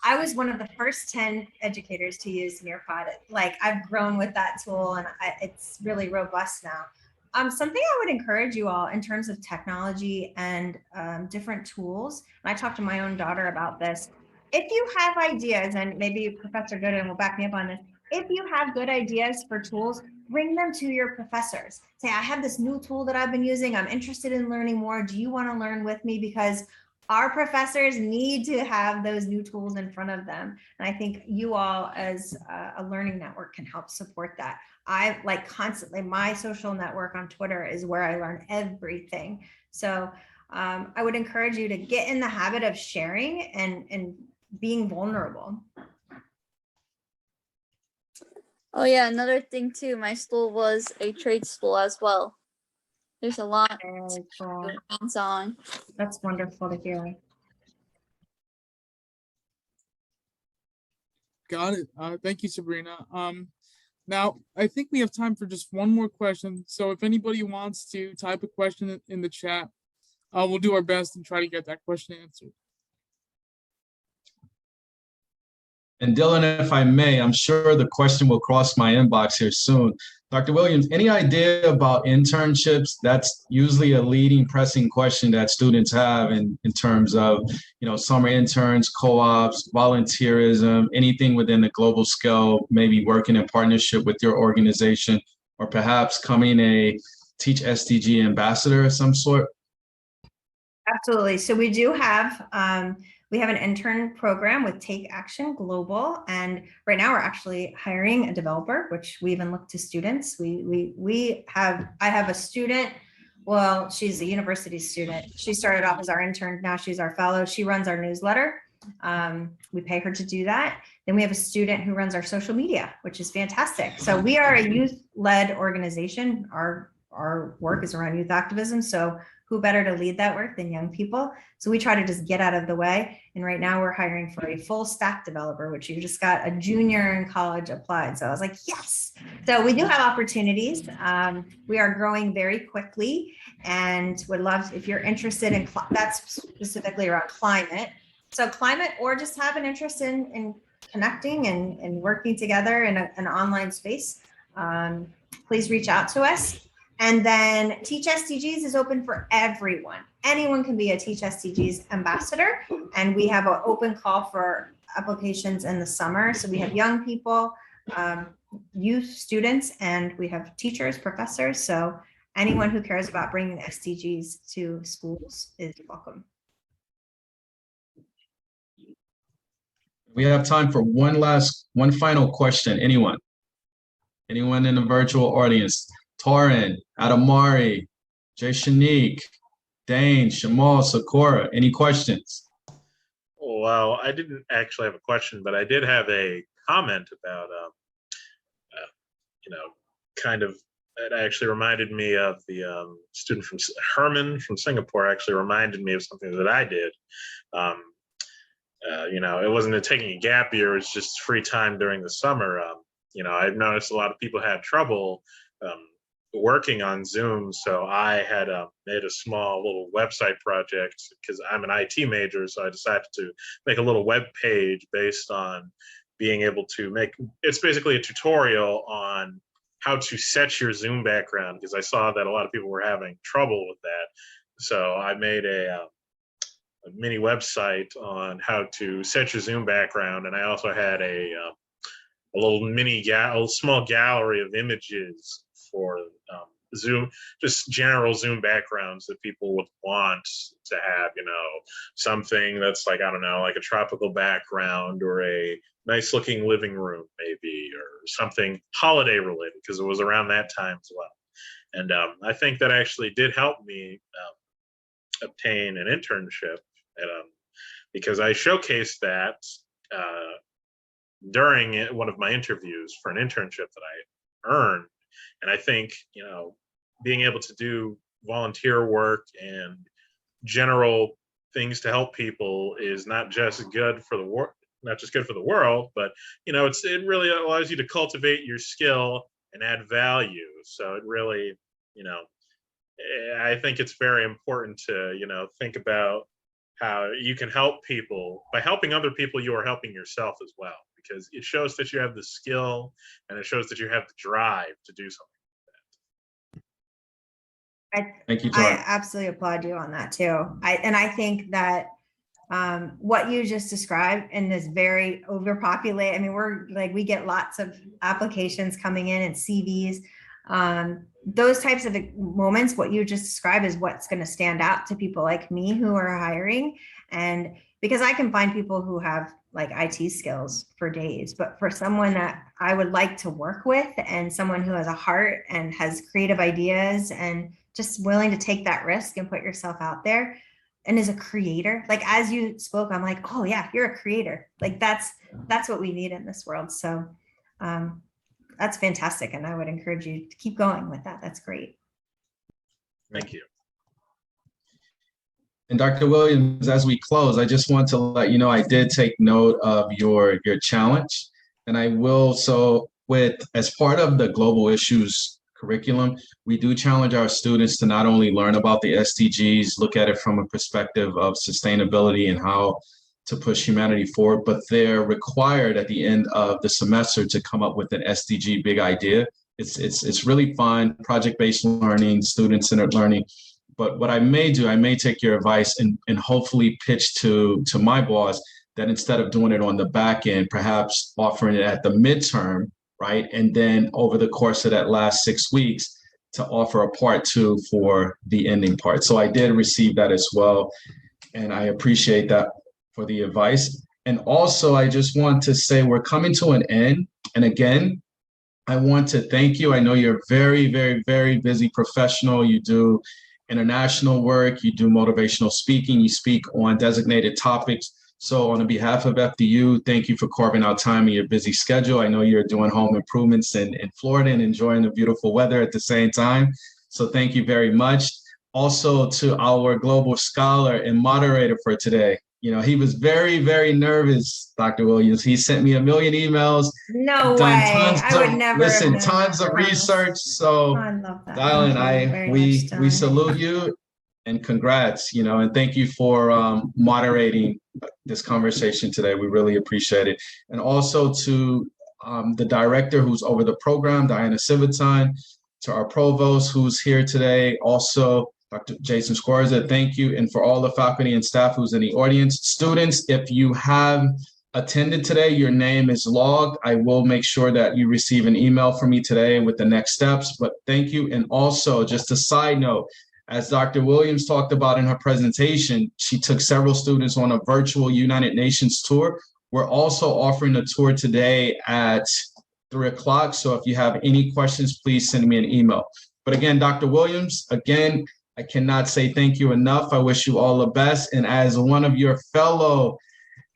I was one of the first 10 educators to use Nearpod. Like I've grown with that tool and it's really robust now. Something I would encourage you all in terms of technology and different tools, and I talked to my own daughter about this. If you have ideas, and maybe Professor Gooden will back me up on this, if you have good ideas for tools, bring them to your professors. Say, I have this new tool that I've been using. I'm interested in learning more. Do you want to learn with me? Because our professors need to have those new tools in front of them. And I think you all as a learning network can help support that. I like constantly, my social network on Twitter is where I learn everything. So I would encourage you to get in the habit of sharing and being vulnerable. Oh yeah, another thing too, my school was a trade school as well. There's a lot Very cool. hands-on. That's wonderful to hear. Got it. Thank you, Sabrina. Now, I think we have time for just one more question. So if anybody wants to type a question in the chat, we'll do our best and try to get that question answered. And Dylan, if I may, I'm sure the question will cross my inbox here soon. Dr. Williams, any idea about internships? That's usually a leading pressing question that students have in terms of, summer interns, co-ops, volunteerism, anything within the global scale, maybe working in partnership with your organization, or perhaps becoming a Teach SDG ambassador of some sort? Absolutely. So we do have, we have an intern program with Take Action Global, and right now we're actually hiring a developer, which we even look to students. I have a student. Well, she's a university student. She started off as our intern. Now she's our fellow. She runs our newsletter. We pay her to do that. Then we have a student who runs our social media, which is fantastic. So we are a youth-led organization. Our work is around youth activism. So who better to lead that work than young people? So we try to just get out of the way. And right now we're hiring for a full stack developer, which you just got a junior in college applied. So I was like, yes. So we do have opportunities. We are growing very quickly and would love, if you're interested in, that's specifically around climate. So climate, or just have an interest in connecting and working together in an online space, please reach out to us. And then Teach SDGs is open for everyone. Anyone can be a Teach SDGs ambassador. And we have an open call for applications in the summer. So we have young people, youth students, and we have teachers, professors. So anyone who cares about bringing SDGs to schools is welcome. We have time for one final question. Anyone in the virtual audience? Torin, Adamari, Jay Shanique, Dane, Shamal, Sakura, any questions? Well, I didn't actually have a question, but I did have a comment about, it actually reminded me of the student from Herman from Singapore actually reminded me of something that I did. It wasn't taking a gap year, it was just free time during the summer. I've noticed a lot of people had trouble working on Zoom, so I had made a small little website project because I'm an IT major, so I decided to make a little web page based on being able to it's basically a tutorial on how to set your Zoom background, because I saw that a lot of people were having trouble with that. So I made a mini website on how to set your Zoom background, and I also had a little small gallery of images for Zoom, just general Zoom backgrounds that people would want to have, something that's like, I don't know, like a tropical background or a nice looking living room maybe, or something holiday related, because it was around that time as well. And I think that actually did help me obtain an internship at, because I showcased that during one of my interviews for an internship that I earned. And I think, being able to do volunteer work and general things to help people is not just good for the world, but it really allows you to cultivate your skill and add value. So it really, I think it's very important to, think about how you can help people. By helping other people, you are helping yourself as well, because it shows that you have the skill and it shows that you have the drive to do something. Thank you, I Tara. absolutely applaud you on that too. I think that what you just described in this very overpopulated, I mean, we get lots of applications coming in and CVs. Those types of moments, what you just described is what's going to stand out to people like me who are hiring. And because I can find people who have like IT skills for days, but for someone that I would like to work with and someone who has a heart and has creative ideas and just willing to take that risk and put yourself out there and is a creator, like as you spoke, I'm like, oh yeah, you're a creator. Like that's what we need in this world. So that's fantastic. And I would encourage you to keep going with that. That's great. Thank you. And Dr. Williams, as we close, I just want to let you know I did take note of your challenge, and I will. So, as part of the global issues curriculum, we do challenge our students to not only learn about the SDGs, look at it from a perspective of sustainability and how to push humanity forward, but they're required at the end of the semester to come up with an SDG big idea. It's really fun, project-based learning, student-centered learning. But what I may do, I may take your advice and hopefully pitch to my boss that instead of doing it on the back end, perhaps offering it at the midterm, right? And then over the course of that last 6 weeks to offer a part 2 for the ending part. So I did receive that as well. And I appreciate that for the advice. And also, I just want to say we're coming to an end. And again, I want to thank you. I know you're very, very, very busy professional. You do international work, you do motivational speaking, you speak on designated topics. So on behalf of FDU, thank you for carving out time in your busy schedule. I know you're doing home improvements in Florida and enjoying the beautiful weather at the same time. So thank you very much. Also to our global scholar and moderator for today. He was very, very nervous, Dr. Williams. He sent me a million emails. No way. I would never. Listen, tons of research. So, I love that. Dylan, we salute you and congrats, and thank you for moderating this conversation today. We really appreciate it. And also to the director who's over the program, Diana Civitan, to our provost who's here today, also Dr. Jason Squarza, thank you. And for all the faculty and staff who's in the audience. Students, if you have attended today, your name is logged. I will make sure that you receive an email from me today with the next steps, but thank you. And also, just a side note, as Dr. Williams talked about in her presentation, she took several students on a virtual United Nations tour. We're also offering a tour today at 3 o'clock. So if you have any questions, please send me an email. But again, Dr. Williams, again, I cannot say thank you enough. I wish you all the best. And as one of your fellow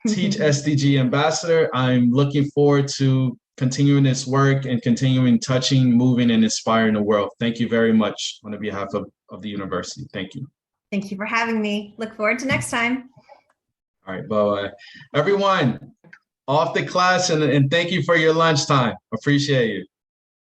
Teach SDG ambassador, I'm looking forward to continuing this work and continuing touching, moving, and inspiring the world. Thank you very much on behalf of the university. Thank you. Thank you for having me. Look forward to next time. All right, bye-bye. Everyone, off the class, and thank you for your lunchtime. Appreciate you.